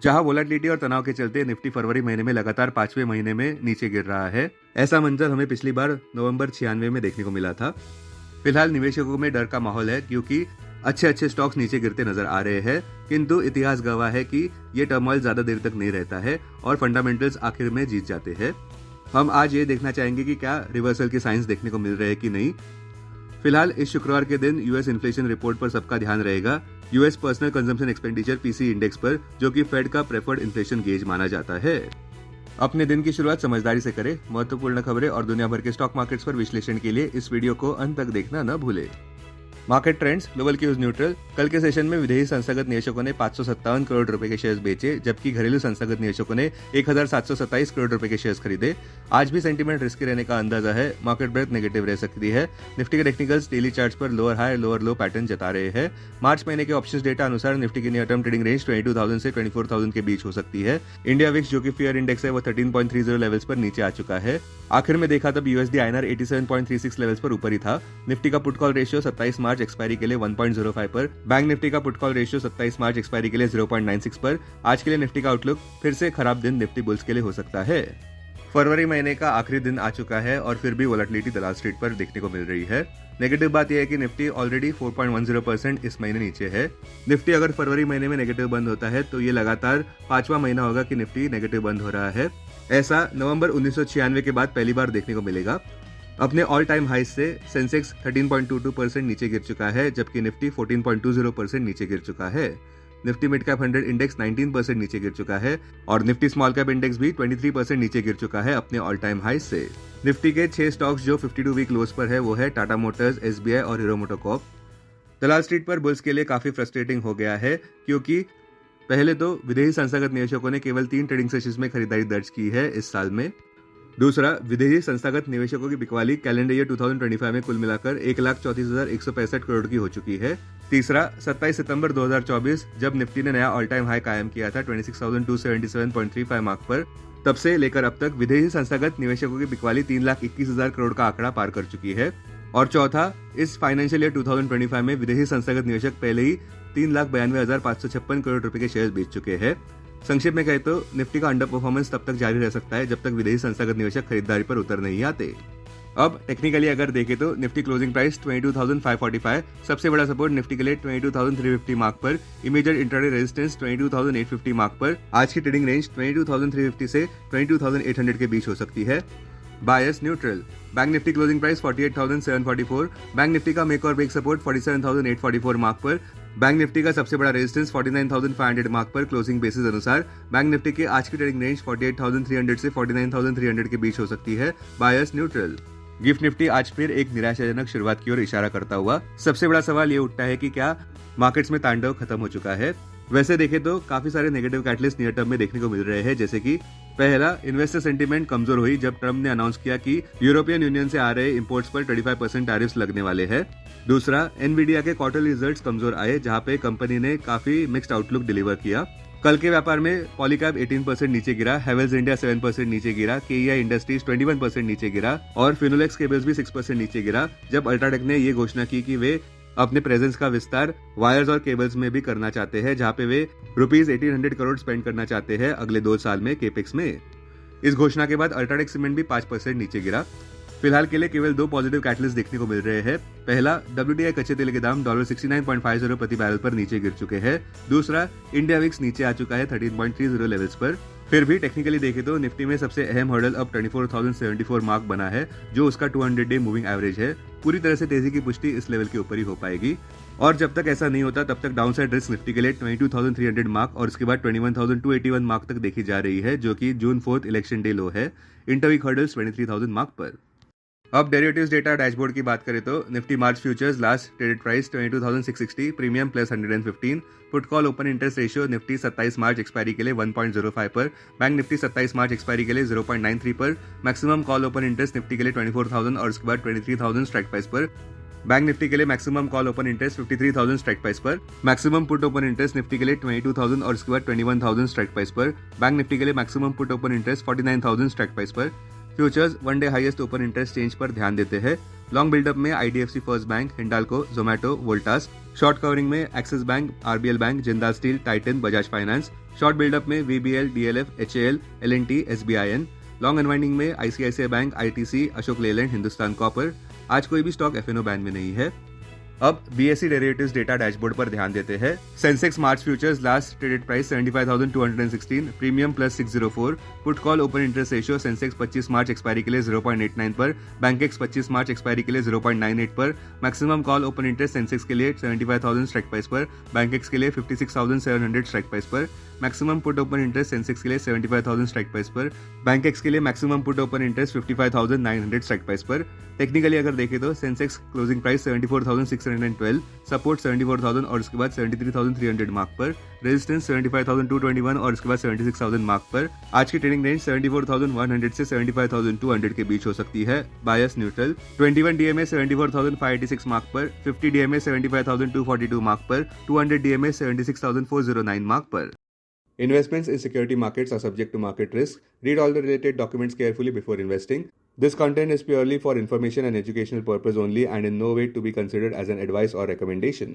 जहां वोलेटिलिटी और तनाव के चलते निफ्टी फरवरी महीने में लगातार 5वें महीने में नीचे गिर रहा है। ऐसा मंजर हमें पिछली बार नवंबर 96 में देखने को मिला था। फिलहाल निवेशकों में डर का माहौल है क्योंकि अच्छे स्टॉक्स नीचे गिरते नजर आ रहे हैं, किंतु इतिहास गवाह है कि ये टर्मोइल ज्यादा देर तक नहीं रहता है और फंडामेंटल्स आखिर में जीत जाते हैं। हम आज ये देखना चाहेंगे कि क्या रिवर्सल के साइंस देखने को मिल रहे हैं कि नहीं। फिलहाल इस शुक्रवार के दिन यूएस इन्फ्लेशन रिपोर्ट पर सबका ध्यान रहेगा। US personal consumption expenditure PC index पर, जो कि फेड का प्रेफर्ड इन्फ्लेशन गेज माना जाता है। अपने दिन की शुरुआत समझदारी से करें। महत्वपूर्ण खबरें और दुनिया भर के स्टॉक मार्केट्स पर विश्लेषण के लिए इस वीडियो को अंत तक देखना न भूलें। Market trends, global cues neutral. कल के सेशन में विदेशी संस्थागत निवेशकों ने 557 करोड़ रुपए के शेयर्स बेचे, जबकि घरेलू संस्थागत निवेशकों ने 1727 करोड़ रुपए के शेयर्स खरीदे। आज भी सेंटीमेंट रिस्की रहने का अंदाजा है। मार्केट ब्रेथ नेगेटिव रह सकती है। निफ्टी के टेक्निकल्स डेली चार्ट्स पर लोअर हाई लोअर लो पैटर्न जता रहे हैं। मार्च महीने के ऑप्शंस डेटा अनुसार निफ्टी की नियर टर्म ट्रेडिंग रेंज 22,000 से 24,000 के बीच हो सकती है। इंडिया विक्स, जो कि फियर इंडेक्स है, वो 13.30 लेवल्स पर नीचे आ चुका है। आखिर में देखा तब यूएसडी आईएनआर 87.36 लेवल्स पर ऊपर ही था। निफ्टी का पुट कॉल रेशियो 27 मार्च एक्सपायरी के लिए 1.05 पर, बैंक निफ्टी का पुट कॉल रेशियो 27 मार्च एक्सपायरी के लिए 0.96 पर। आज के लिए निफ्टी का आउटलुक फिर से खराब दिन निफ्टी बुल्स के लिए हो सकता है। फरवरी महीने का आखिरी दिन आ चुका है और फिर भी वोलेटिलिटी दलाल स्ट्रीट पर देखने को मिल रही है। नेगेटिव बात यह है कि निफ्टी ऑलरेडी 4.10% इस महीने नीचे है। निफ्टी अगर फरवरी महीने में नेगेटिव बंद होता है तो ये लगातार 5वां महीना होगा कि निफ्टी नेगेटिव बंद हो रहा है। ऐसा नवंबर 1996 के बाद पहली बार देखने को मिलेगा। अपने ऑल टाइम हाई से सेंसेक्स 13.22% नीचे गिर चुका है, जबकि निफ्टी 14.20% नीचे गिर चुका है। निफ्टी मिड कैप 100 इंडेक्स 19% नीचे गिर चुका है और निफ्टी स्मॉल कैप इंडेक्स भी 23% नीचे गिर चुका है अपने ऑल टाइम हाई से। निफ्टी के 6 स्टॉक्स जो 52 वीक लोस पर है वो है टाटा मोटर्स, एसबीआई और हीरो मोटोकॉर्प। दलाल स्ट्रीट पर बुल्स के लिए काफी फ्रस्ट्रेटिंग हो गया है, क्योंकि पहले तो विदेशी संस्थागत निवेशकों ने केवल 3 ट्रेडिंग सेशंस में खरीदारी दर्ज की है इस साल में। दूसरा, विदेशी संस्थागत निवेशकों की बिकवाली कैलेंडर ईयर 2025 में कुल मिलाकर 1,34,165 करोड़ की हो चुकी है। तीसरा, 27 सितंबर 2024 जब निफ्टी ने नया ऑल टाइम हाई कायम किया था 26,277.35 मार्क पर, तब से लेकर अब तक विदेशी संस्थागत निवेशकों की बिकवाली 3,21,000 करोड़ का आंकड़ा पार कर चुकी है। और चौथा, इस फाइनेंशियल ईयर 2025 में विदेशी संस्थागत निवेशक पहले ही 3,92,556 करोड़ रुपए के शेयर बेच चुके हैं। संक्षेप में कहे तो निफ्टी का अंडर परफॉर्मेंस तब तक जारी रह सकता है जब तक विदेशी संस्थागत निवेशक खरीदारी पर उतर नहीं आते। अब टेक्निकली अगर देखें तो निफ्टी क्लोजिंग प्राइस 22,545, सबसे बड़ा सपोर्ट निफ्टी के लिए 22,350 मार्क पर, इमीडिएट इंट्राडे रेजिस्टेंस 22,850 मार्क पर। आज की ट्रेडिंग रेंज 22,350 से 22,800 के बीच हो सकती है। Bias neutral. Bank Nifty closing price 48,744, bank Nifty का मेक और ब्रेक सपोर्ट 47,844 मार्क पर, बैंक निफ्टी का सबसे बड़ा रेजिस्टेंस 49,500 मार्क पर क्लोजिंग बेसिस अनुसार। बैंक निफ्टी के आज की ट्रेडिंग रेंज 48,300 से 49,300 के बीच हो सकती है। Bias neutral. गिफ्ट निफ्टी आज फिर एक निराशाजनक शुरुआत की ओर इशारा करता हुआ। सबसे बड़ा सवाल ये उठता है कि क्या मार्केट्स में तांडव खत्म हो चुका है। वैसे देखें तो काफी सारे नेगेटिव कैटलिस्ट नियर टर्म में देखने को मिल रहे हैं, जैसे कि पहला, इन्वेस्टर सेंटीमेंट कमजोर हुई जब ट्रम्प ने अनाउंस किया कि यूरोपियन यूनियन से आ रहे इंपोर्ट्स पर 25% टैरिफ्स लगने वाले हैं। दूसरा, एनवीडिया के क्वार्टरली रिजल्ट्स कमजोर आए, जहां पे कंपनी ने काफी मिक्स्ड आउटलुक डिलीवर किया। कल के व्यापार में पॉलीकैब 18% नीचे गिरा, हेवेल्स इंडिया 7% नीचे गिरा, केईआई इंडस्ट्रीज 21% नीचे गिरा और फिनोलेक्स केबल्स भी 6% नीचे गिरा, जब अल्ट्राटेक ने ये घोषणा की कि वे अपने प्रेजेंस का विस्तार वायर्स और केबल्स में भी करना चाहते हैं, जहां पे वे ₹1800 करोड़ स्पेंड करना चाहते हैं अगले 2 साल में केपेक्स में। इस घोषणा के बाद अल्ट्राटेक सीमेंट भी 5% नीचे गिरा। फिलहाल के लिए केवल 2 पॉजिटिव कैटलिस्ट देखने को मिल रहे हैं। पहला, WTI कच्चे तेल के दाम $69.50 प्रति बैरल पर नीचे गिर चुके हैं। दूसरा, इंडिया विक्स नीचे आ चुका है 13.30 लेवल्स पर। फिर भी टेक्निकली देखें तो निफ्टी में सबसे अहम हर्डल अब 24,074 मार्क बना है, जो उसका 200 डे मूविंग एवरेज है। पूरी तरह से तेजी की पुष्टि इस लेवल के ऊपर ही हो पाएगी और जब तक ऐसा नहीं होता तब तक डाउनसाइड रिस्क निफ्टी के लिए 22,300 मार्क और उसके बाद 21,281 मार्क तक देखी जा रही है, जो कि जून 4 इलेक्शन डे लो है। इंटरवीक हर्डल्स 23,000 मार्क पर। अब डेरिवेटिव्स डेटा डैशबोर्ड की बात करें तो Nifty March futures last traded price 22,660, premium plus 115, put call open interest ratio Nifty 27 मार्च एक्सपायरी के लिए 1.05 पर, बैंक निफ्टी 27 मार्च एक्सपायरी के लिए 0.93 पर, maximum call open interest Nifty के लिए 24,000 और उसके बाद 23,000 स्ट्राइक प्राइस पर। बैंक निफ्टी के लिए maximum call open interest 53,000 strike price पर, maximum put open interest Nifty के लिए 22,000 और उसके बाद 21,000 स्ट्राइक प्राइस पर, बैंक निफ्टी के लिए maximum put open interest 49,000 strike price पर। Futures one day highest open interest change पर ध्यान देते हैं। लॉन्ग बिल्डअप में IDFC first bank, Hindalco, Zomato, Voltas. Short covering में Axis bank, RBL bank, Jindal steel, Titan, Bajaj finance. Short buildup में VBL, DLF, HAL, L&T, SBIN। Long unwinding में ICICI bank, ITC, Ashok Leyland, Hindustan copper. आज कोई भी स्टॉक FNO बैन में नहीं है। अब BSE डेरिवेटिव्स डेटा डैशबोर्ड पर ध्यान देते हैं। Sensex March futures last traded price 75,216, premium plus 604। Put call open interest ratio Sensex 25 मार्च एक्सपायरी के लिए 0.89 पर, बैंकेक्स 25 मार्च एक्सपायरी के लिए 0.98 पर। Maximum call open interest Sensex के लिए 75,000 स्ट्राइक प्राइस पर, बैंकेक्स के लिए 56,700 स्ट्राइक प्राइस पर। Maximum put open interest Sensex के लिए 75,000 स्ट्राइक प्राइस पर, बैंकेक्स के लिए maximum put open interest 55,900 strike price पर। टेक्निकली अगर देखें तो सेंसेक्स क्लोजिंग प्राइस 74,612, सपोर्ट 74,000 और उसके बाद 73,300 मार्क पर, रेजिस्टेंस 75,221 और उसके बाद 76,000 मार्क पर। आज की ट्रेडिंग रेंज 74,100 से 75,200 के बीच हो सकती है। Bias neutral. 21 DMA 74,586 मार्क पर, 50 DMA 75,242 मार्क पर, 200 DMA 76,409 मार्क पर। Investments in security markets are subject to market risk. Read all the related documents carefully before investing. This content is purely for information and educational purpose only and in no way to be considered as an advice or recommendation.